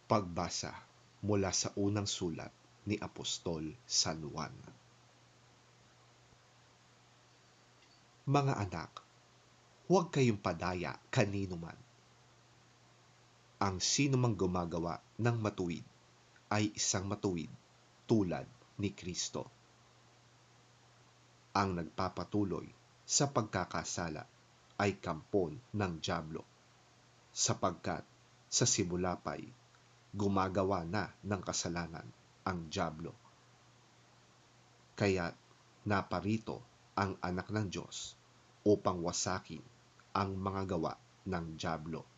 Pagbasa mula sa unang sulat ni Apostol San Juan. Mga anak, huwag kayong padaya kanino man. Ang sino mang gumagawa ng matuwid ay isang matuwid tulad ni Kristo. Ang nagpapatuloy sa pagkakasala ay kampon ng dyablo, sapagkat sa simula pa'y gumagawa na ng kasalanan ang dyablo. Kaya't naparito ang anak ng Diyos upang wasakin ang mga gawa ng dyablo.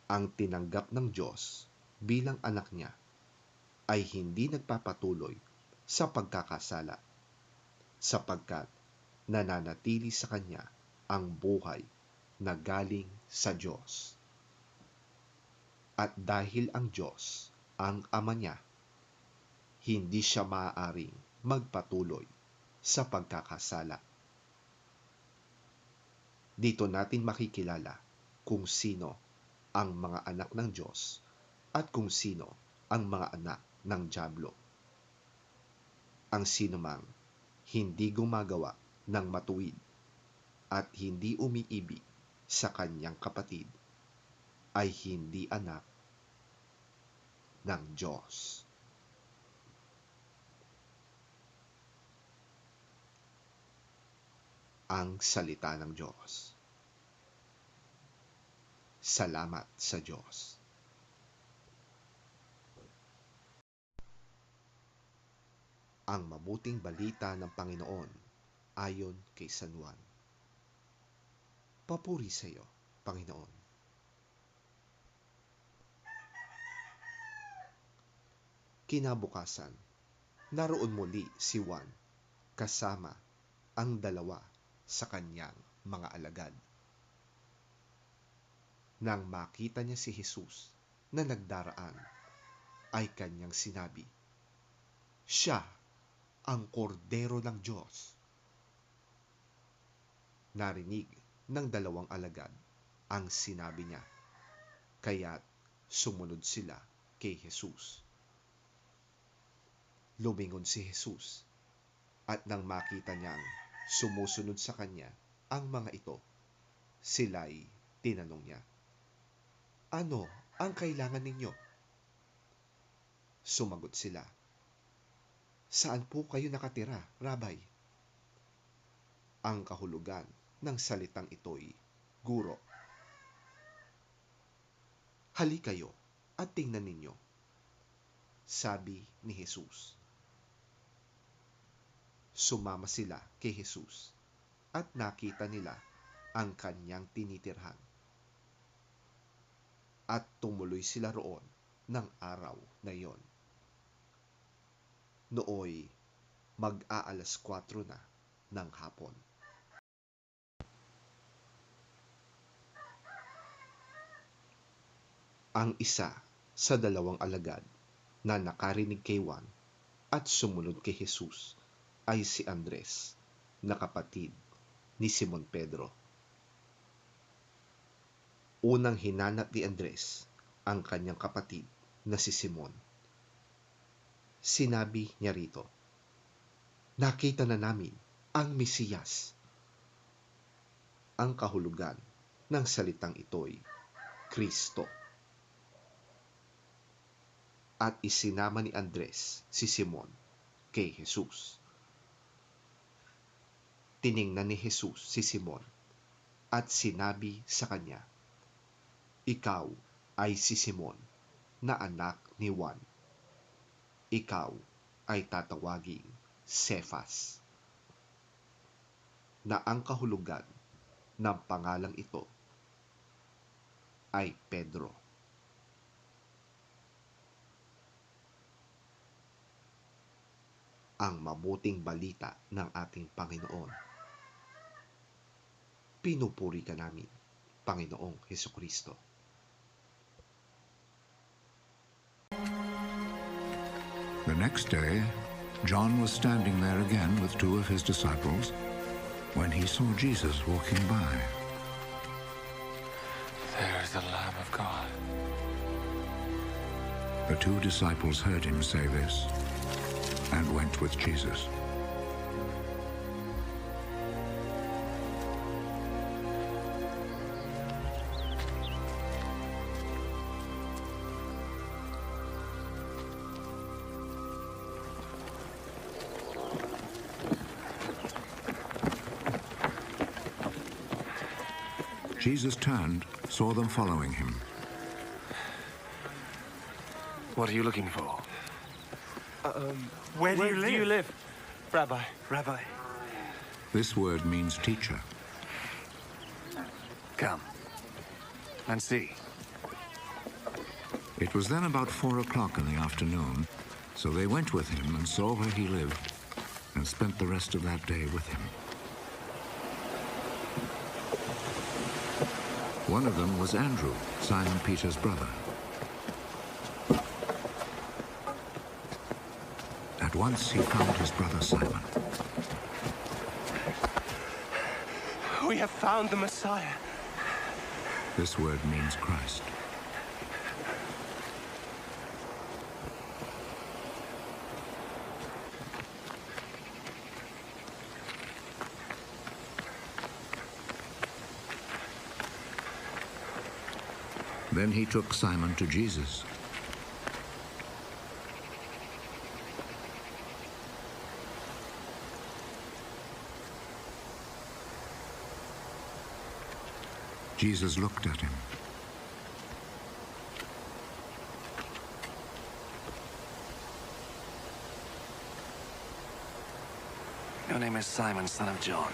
Ang tinanggap ng Diyos bilang anak niya ay hindi nagpapatuloy sa pagkakasala, sapagkat nananatili sa kanya ang buhay na galing sa Diyos. At dahil ang Diyos ang Ama niya, hindi siya maaaring magpatuloy sa pagkakasala. Dito natin makikilala kung sino ang mga anak ng Diyos at kung sino ang mga anak ng dyablo. Ang sinumang hindi gumagawa ng matuwid at hindi umiibig sa kanyang kapatid ay hindi anak ng Diyos. Ang salita ng Diyos. Salamat sa Diyos. Ang mabuting balita ng Panginoon ayon kay San Juan. Papuri sa iyo, Panginoon. Kinabukasan, naroon muli si Juan kasama ang dalawa sa kanyang mga alagad. Nang makita niya si Jesus na nagdaraan, ay kanyang sinabi, "Siya ang kordero ng Diyos." Narinig ng dalawang alagad ang sinabi niya, kaya't sumunod sila kay Jesus. Lumingon si Jesus, at nang makita niyang sumusunod sa kanya ang mga ito, sila'y tinanong niya, "Ano ang kailangan ninyo?" Sumagot sila, "Saan po kayo nakatira, Rabay?" Ang kahulugan ng salitang ito'y guro. "Halika kayo at tingnan ninyo," sabi ni Jesus. Sumama sila kay Jesus at nakita nila ang kanyang tinitirhan. At tumuloy sila roon ng araw na iyon. Nooy mag-aalas 4 na ng hapon. Ang isa sa dalawang alagad na nakarinig kay Juan at sumunod kay Jesus ay si Andres, na kapatid ni Simon Pedro. Unang hinanap ni Andres ang kanyang kapatid na si Simon. Sinabi niya rito, "Nakita na namin ang Mesiyas." Ang kahulugan ng salitang ito'y Kristo. At isinama ni Andres si Simon kay Jesus. Tiningnan ni Jesus si Simon at sinabi sa kanya, "Ikaw ay si Simon na anak ni Juan. Ikaw ay tatawaging Cefas," na ang kahulugan ng pangalang ito ay Pedro. Ang mabuting balita ng ating Panginoon. Pinupuri ka namin, Panginoong Hesukristo. The next day, John was standing there again with two of his disciples when he saw Jesus walking by. There is the Lamb of God The 2 disciples heard him say this and went with Jesus. Jesus turned, saw them following him. What are you looking for? Where do you live? Rabbi. Rabbi. This word means teacher. Come and see. It was then about 4 o'clock in the afternoon, so they went with him and saw where he lived and spent the rest of that day with him. One of them was Andrew, Simon Peter's brother. At once he found his brother Simon. We have found the Messiah. This word means Christ. Then he took Simon to Jesus. Jesus looked at him. Your name is Simon, son of John.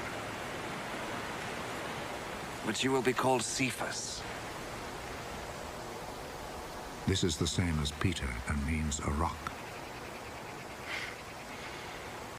But you will be called Cephas. This is the same as Peter and means a rock.